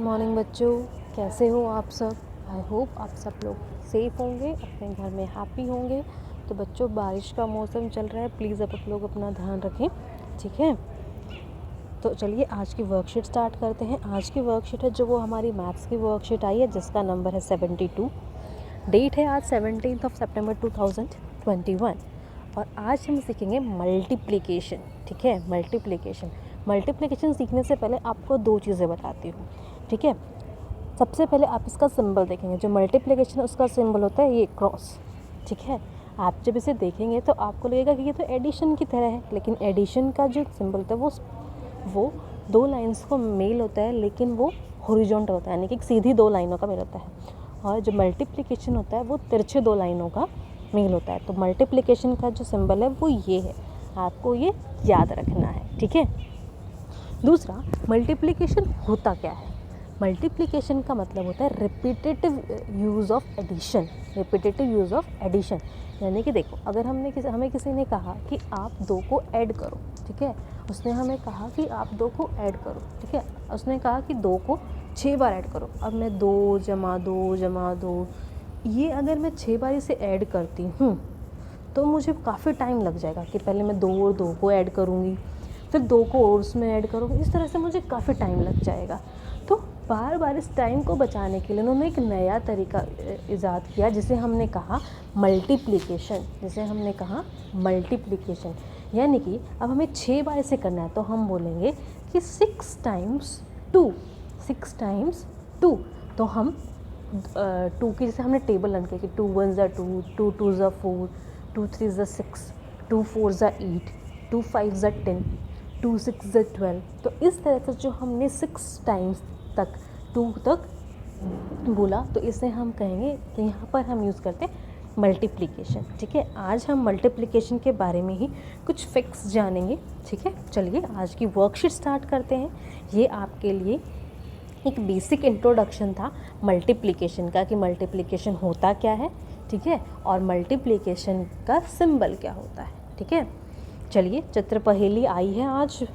Morning बच्चों, कैसे हो आप सब। आई होप आप सब लोग सेफ़ होंगे, अपने घर में हैप्पी होंगे। तो बच्चों, बारिश का मौसम चल रहा है, प्लीज़ आप लोग अपना ध्यान रखें, ठीक है। तो चलिए आज की वर्कशीट स्टार्ट करते हैं। आज की वर्कशीट है जो वो हमारी मैथ्स की वर्कशीट आई है, जिसका नंबर है 72। डेट है आज 17 सितंबर 2021 और आज हम सीखेंगे मल्टीप्लिकेशन, ठीक है। मल्टीप्लिकेशन सीखने से पहले आपको दो चीज़ें बताती हूँ, ठीक है। सबसे पहले आप इसका सिंबल देखेंगे। जो मल्टीप्लिकेशन उसका सिंबल होता है ये क्रॉस, ठीक है। आप जब इसे देखेंगे तो आपको लगेगा कि ये तो एडिशन की तरह है, लेकिन एडिशन का जो सिंबल होता है वो दो लाइंस को मेल होता है, लेकिन वो हॉरिजॉन्टल होता है, यानी कि सीधी दो लाइनों का मेल होता है। और जो मल्टीप्लिकेशन होता है वो तिरछे दो लाइनों का मेल होता है। तो मल्टीप्लिकेशन का जो सिंबल है वो ये है, आपको ये याद रखना है, ठीक है। दूसरा, मल्टीप्लिकेशन होता क्या है। मल्टीप्लिकेशन का मतलब होता है रिपीटेटिव यूज़ ऑफ एडिशन। यानी कि देखो, अगर हमें किसी ने कहा कि आप दो को ऐड करो, ठीक है। उसने हमें कहा कि आप दो को ऐड करो, ठीक है। उसने कहा कि दो को 6 बार ऐड करो। अब मैं 2 जमा 2 ये अगर मैं 6 बार इसे ऐड करती हूँ तो मुझे काफ़ी टाइम लग जाएगा कि पहले मैं 2 और 2 को ऐड करूँगी, फिर 2 को और उसमें ऐड करूँगी। इस तरह से मुझे काफ़ी टाइम लग जाएगा। तो बार बार इस टाइम को बचाने के लिए उन्होंने एक नया तरीका ईजाद किया, जिसे हमने कहा मल्टीप्लिकेशन। यानी कि अब हमें 6 बार इसे करना है, तो हम बोलेंगे कि 6 टाइम्स 2। तो हम 2 की जैसे हमने टेबल रन किया कि 2 1 ज़ा 2, 2 2 ज़ा 4, 2 3 ज़ा 6, 2 4 ज़ा 8, 2 5 ज़ा 10, 2 6 ज़ा 12। तो इस तरह से जो हमने 6 टाइम्स तक 2 तक बोला, तो इसे हम कहेंगे, तो यहाँ पर हम यूज़ करते हैं मल्टीप्लिकेशन, ठीक है। आज हम मल्टीप्लिकेशन के बारे में ही कुछ फैक्ट्स जानेंगे, ठीक है। चलिए आज की वर्कशीट स्टार्ट करते हैं। ये आपके लिए एक बेसिक इंट्रोडक्शन था मल्टीप्लिकेशन का, कि मल्टीप्लिकेशन होता क्या है, ठीक है, और मल्टीप्लिकेशन का सिंबल क्या होता है, ठीक है। चलिए, चित्र पहेली आई है आज।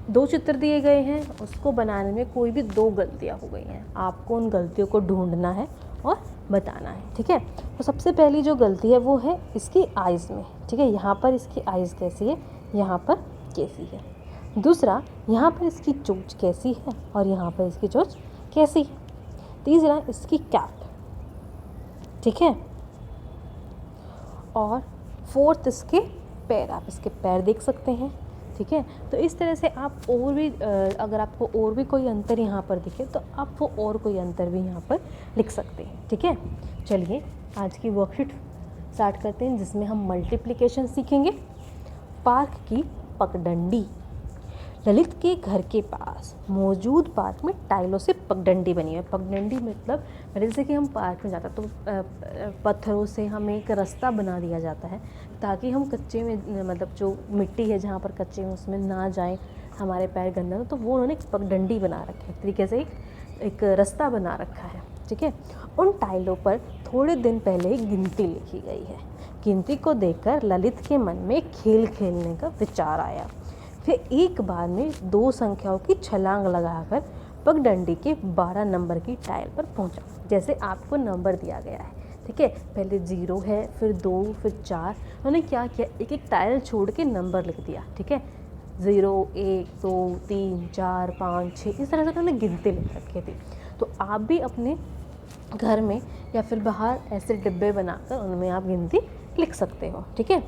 2 चित्र दिए गए हैं, उसको बनाने में कोई भी 2 गलतियां हो गई हैं। आपको उन गलतियों को ढूंढना है और बताना है, ठीक है। तो सबसे पहली जो गलती है वो है इसकी आइज़ में, ठीक है। यहाँ पर इसकी आइज़ कैसी है, यहाँ पर कैसी है। दूसरा, यहाँ पर इसकी चोंच कैसी है और यहाँ पर इसकी चोंच कैसी है। तीसरा, इसकी कैप, ठीक है। और फोर्थ, इसके पैर, आप इसके पैर देख सकते हैं, ठीक है। तो इस तरह से आप और भी अगर आपको और भी कोई अंतर यहाँ पर दिखे तो आप वो और कोई अंतर भी यहाँ पर लिख सकते हैं, ठीक है। चलिए आज की वर्कशीट स्टार्ट करते हैं, जिसमें हम मल्टीप्लिकेशन सीखेंगे। पार्क की पगडंडी। ललित के घर के पास मौजूद पार्क में टाइलों से पगडंडी बनी है। पगडंडी मतलब जैसे कि हम पार्क में जाते हैं तो पत्थरों से हमें एक रास्ता बना दिया जाता है, ताकि हम कच्चे में, मतलब जो मिट्टी है जहाँ पर कच्चे में, उसमें ना जाए, हमारे पैर गंदा हो। तो वो उन्होंने एक पगडंडी बना रखी है, तरीके से एक रास्ता बना रखा है, ठीक है। उन टाइलों पर थोड़े दिन पहले एक गिनती लिखी गई है। गिनती को देखकर ललित के मन में खेल खेलने का विचार आया। फिर एक बार में 2 संख्याओं की छलांग लगाकर पगडंडी के 12 नंबर की टाइल पर पहुंचा। जैसे आपको नंबर दिया गया है, ठीक है, पहले 0 है, फिर 2, फिर 4। उन्होंने क्या किया, एक टाइल छोड़ के नंबर लिख दिया, ठीक है। 0 1 2 3 4 5 6, इस तरह से उन्होंने गिनती लिख रखी थी। तो आप भी अपने घर में या फिर बाहर ऐसे डिब्बे बनाकर उनमें आप गिनती लिख सकते हो, ठीक है।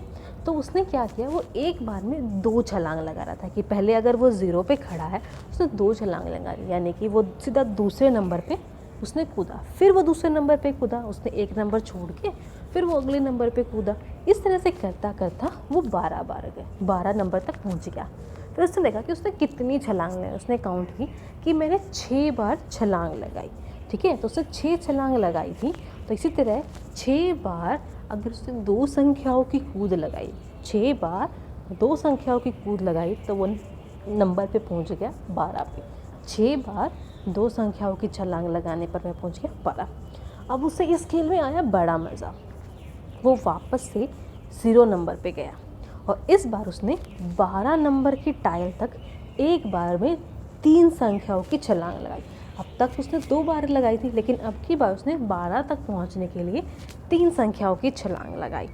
तो उसने क्या किया, वो एक बार में 2 छलांग लगा रहा था, कि पहले अगर वो 0 पे खड़ा है उसने 2 छलांग लगा दी, यानी कि वो सीधा दूसरे नंबर पे उसने कूदा। फिर वो दूसरे नंबर पे कूदा, उसने एक नंबर छोड़ के फिर वो अगले नंबर पे कूदा। इस तरह से करता करता वो 12 नंबर तक पहुंच गया। फिर उसने देखा कि उसने कितनी छलांग लगाई। उसने काउंट की कि मैंने 6 बार छलांग लगाई, ठीक है। तो उसने 6 छलांग लगाई थी। तो इसी तरह 6 बार अगर उसने 2 संख्याओं की कूद लगाई, 6 बार 2 संख्याओं की कूद लगाई, तो वो नंबर पे पहुंच गया 12 पे। 6 बार 2 संख्याओं की छलांग लगाने पर मैं पहुंच गया 12। अब उसे इस खेल में आया बड़ा मज़ा। वो वापस से 0 नंबर पे गया और इस बार उसने 12 नंबर की टाइल तक एक बार में 3 संख्याओं की छलांग लगाई। अब तक उसने 2 बार लगाई थी, लेकिन अब की बार उसने 12 तक पहुंचने के लिए 3 संख्याओं की छलांग लगाई।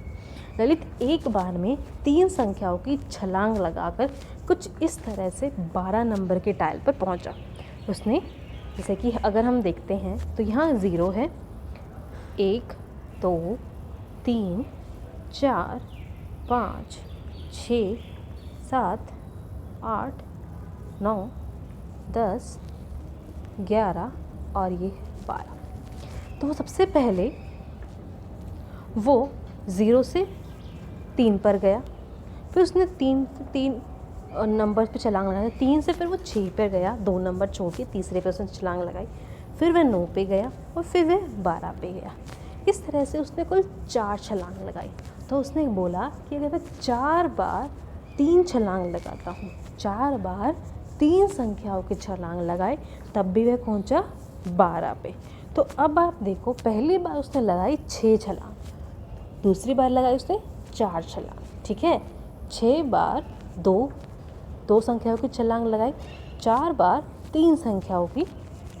ललित एक बार में 3 संख्याओं की छलांग लगाकर कुछ इस तरह से 12 नंबर के टाइल पर पहुंचा। उसने, जैसे कि अगर हम देखते हैं तो यहाँ 0 है, 1 2 3 4 5 6 7 8 9 10 11 और ये 12। तो सबसे पहले वो 0 से 3 पर गया, फिर उसने 3 नंबर पे छलांग लगाई। 3 से फिर वो 6 पे गया, 2 नंबर छोड़ के तीसरे पे उसने छलांग लगाई। फिर वह 9 पे गया और फिर वह 12 पे गया। इस तरह से उसने कुल 4 छलांग लगाई। तो उसने बोला कि अगर मैं 4 बार 3 छलांग लगाता हूँ, 4 बार 3 संख्याओं की छलांग लगाए, तब भी वह पहुँचा 12 पे। तो अब आप देखो, पहली बार उसने लगाई 6 छलांग, दूसरी बार लगाई उसने 4 छलांग, ठीक है। 6 बार 2 संख्याओं की छलांग लगाई, 4 बार 3 संख्याओं की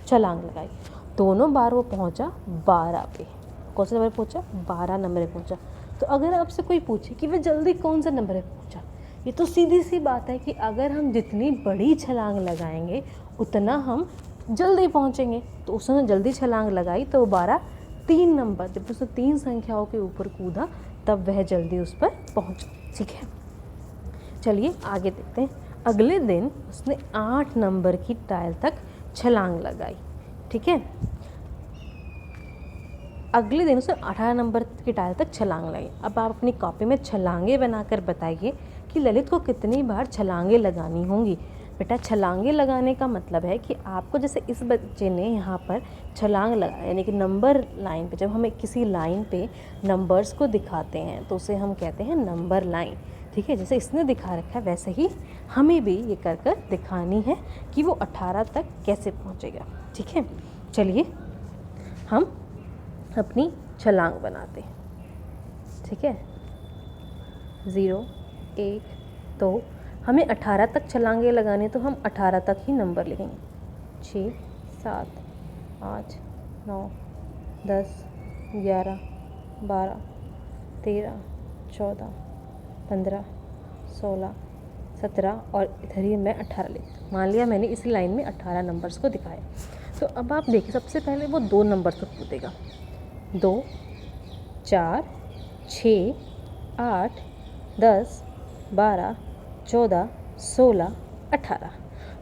छलांग लगाई। दोनों बार वो पहुंचा 12 पे। कौन से नंबर पे पहुंचा? 12 नंबर पे पहुंचा। तो अगर आपसे कोई पूछे कि वह जल्दी कौन से नंबर पे पहुंचा, ये तो सीधी सी बात है कि अगर हम जितनी बड़ी छलांग लगाएंगे उतना हम जल्दी पहुंचेंगे। तो उसने जल्दी छलांग लगाई तो 12 3 नंबर, जब उसने 3 संख्याओं के ऊपर कूदा तब वह जल्दी उस पर पहुंचा, ठीक है। चलिए आगे देखते हैं। अगले दिन उसने 8 नंबर की टाइल तक छलांग लगाई, ठीक है। अगले दिन उसने 18 नंबर की टाइल तक छलांग लगाई। अब आप अपनी कॉपी में छलांगे बनाकर बताइए कि ललित को कितनी बार छलांगे लगानी होंगी। बेटा, छलांगे लगाने का मतलब है कि आपको, जैसे इस बच्चे ने यहाँ पर छलांग लगाया, यानी कि नंबर लाइन पे, जब हमें किसी लाइन पे नंबर्स को दिखाते हैं तो उसे हम कहते हैं नंबर लाइन, ठीक है। जैसे इसने दिखा रखा है वैसे ही हमें भी ये कर कर दिखानी है कि वो 18 तक कैसे पहुँचेगा, ठीक है। चलिए हम अपनी छलांग बनाते हैं, ठीक है। 0 1 2, हमें 18 तक छलांगे लगाने, तो हम 18 तक ही नंबर लिखेंगे। 6 7 8 9 10 11 12 13 14 15 16 17 और इधर ही मैं 18 लिख, मान लिया मैंने इसी लाइन में 18 नंबर्स को दिखाया। तो अब आप देखिए, सबसे पहले वो 2 नंबर को कूदेगा। 2 4 6 8 10 12 14 16 18।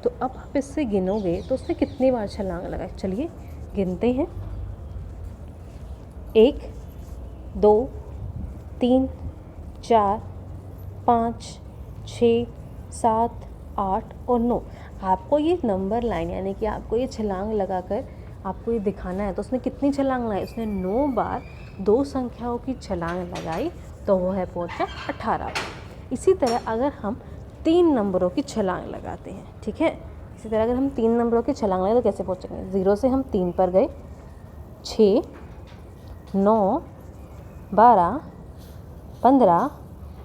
तो अब आप इससे गिनोगे तो उसने कितनी बार छलांग लगाई, चलिए गिनते हैं। 1 2 3 4 5 6 7 8 और 9। आपको ये नंबर लाइन, यानी कि आपको ये छलांग लगाकर आपको ये दिखाना है। तो उसने कितनी छलांग लगाई? उसने 9 बार 2 संख्याओं की छलांग लगाई, तो वो है पहुंचा 18। इसी तरह अगर हम 3 नंबरों की छलांग लगाते हैं, ठीक है। इसी तरह अगर हम 3 नंबरों की छलांग लगाए तो कैसे पहुंचेंगे? 0 से हम 3 पर गए, 6 9 12 15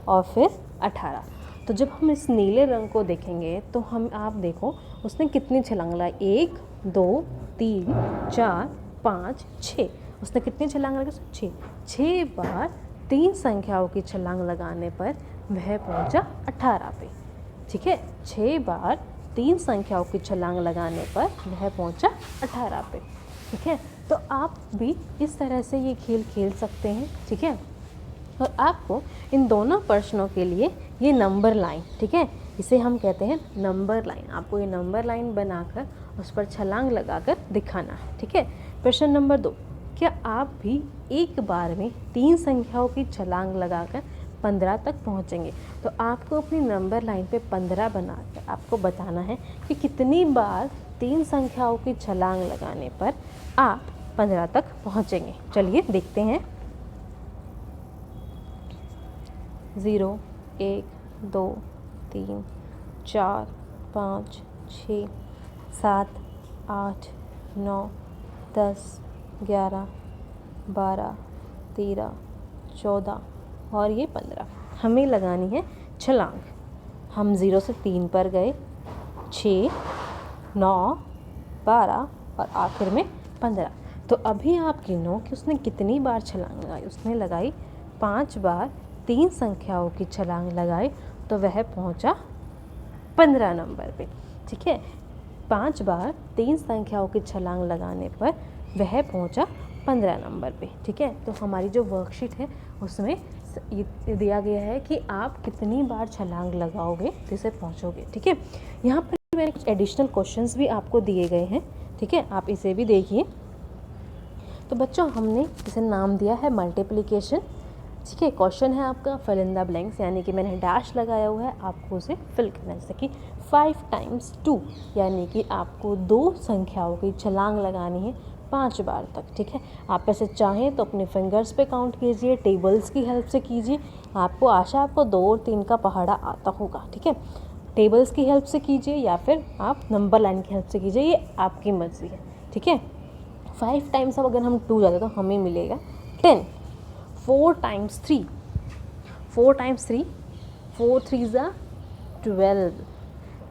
और फिर 18। तो जब हम इस नीले रंग को देखेंगे तो हम, आप देखो उसने कितनी छलांग लगाई? 1 2 3 4 5 6। उसने कितनी छलांग लगाई? 6 बार 3 संख्याओं की छलांग लगाने पर वह पहुंचा 18 पे, ठीक है। 6 बार 3 संख्याओं की छलांग लगाने पर वह पहुंचा 18 पे, ठीक है। तो आप भी इस तरह से ये खेल खेल सकते हैं, ठीक है। और आपको इन दोनों प्रश्नों के लिए ये नंबर लाइन, ठीक है, इसे हम कहते हैं नंबर लाइन। आपको ये नंबर लाइन बनाकर उस पर छलांग लगाकर दिखाना है, ठीक है। प्रश्न नंबर 2, क्या आप भी एक बार में 3 संख्याओं की छलांग लगाकर 15 तक पहुंचेंगे? तो आपको अपनी नंबर लाइन पे 15 बनाकर आपको बताना है कि कितनी बार 3 संख्याओं की छलांग लगाने पर आप 15 तक पहुंचेंगे। चलिए देखते हैं। 0 1 2 3 4 5 6 7 8 9 10 11 12 13 14 और ये 15। हमें लगानी है छलांग। हम 0 से 3 पर गए, 6 9, 12 और आखिर में 15। तो अभी आप गिनो कि उसने कितनी बार छलांग लगाई। उसने लगाई 5 बार 3 संख्याओं की छलांग लगाई, तो वह पहुंचा 15 नंबर पे। ठीक है, 5 बार 3 संख्याओं की छलांग लगाने पर वह पहुंचा 15 नंबर पे। ठीक है, तो हमारी जो वर्कशीट है उसमें ये दिया गया है कि आप कितनी बार छलांग लगाओगे जिसे पहुंचोगे। ठीक है, यहाँ पर मैंने कुछ एडिशनल क्वेश्चंस भी आपको दिए गए हैं। ठीक है, आप इसे भी देखिए। तो बच्चों, हमने इसे नाम दिया है मल्टीप्लिकेशन। ठीक है, क्वेश्चन है आपका फिल इन द ब्लैंक्स, यानी कि मैंने डैश लगाया हुआ है, आपको उसे फिल करना है। जैसे कि 5 टाइम्स 2, यानी कि आपको 2 संख्याओं की छलांग लगानी है 5 बार तक। ठीक है, आप ऐसे चाहें तो अपने फिंगर्स पे काउंट कीजिए, टेबल्स की हेल्प से कीजिए। आपको आशा आपको 2 और 3 का पहाड़ा आता होगा। ठीक है, टेबल्स की हेल्प से कीजिए या फिर आप नंबर लाइन की हेल्प से कीजिए, ये आपकी मर्ज़ी है। ठीक है, 5 टाइम्स अब अगर हम 2 जाते तो हमें मिलेगा 10। 4 टाइम्स 3, 4 टाइम्स 3, 4 3 ज़ा 12।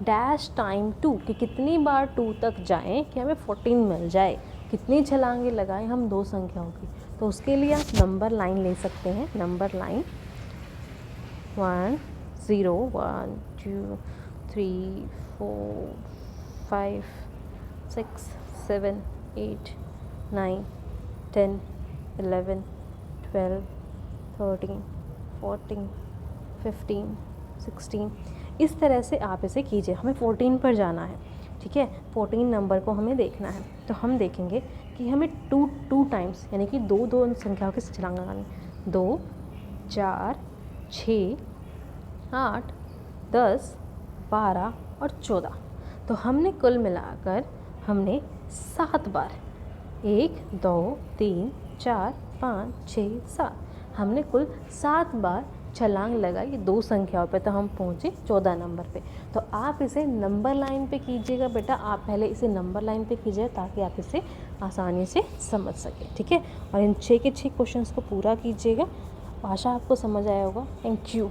डैश टाइम 2, कि कितनी बार 2 तक जाएं कि हमें 14 मिल जाए। कितनी छलांगे लगाएं हम 2 संख्याओं की, तो उसके लिए आप नंबर लाइन ले सकते हैं। Number line 1 0 1 2 3 4 5 6 7 8 9 10 11 12 13 14 15 16। इस तरह से आप इसे कीजिए। हमें 14 पर जाना है। ठीक है, 14 नंबर को हमें देखना है। तो हम देखेंगे कि हमें 2 टाइम्स, यानी कि 2 संख्याओं की छलांग लगानी। 2 4 6 8 10 12 और 14। तो हमने कुल मिलाकर हमने 7 बार, 1 2 3 4 5 6 7, हमने कुल 7 बार छलांग लगाई 2 संख्याओं पे, तो हम पहुँचे 14 नंबर पे। तो आप इसे नंबर लाइन पे कीजिएगा बेटा। आप पहले इसे नंबर लाइन पे कीजिए ताकि आप इसे आसानी से समझ सकें। ठीक है, और इन 6 के 6 क्वेश्चंस को पूरा कीजिएगा। आशा आपको समझ आया होगा। Thank you.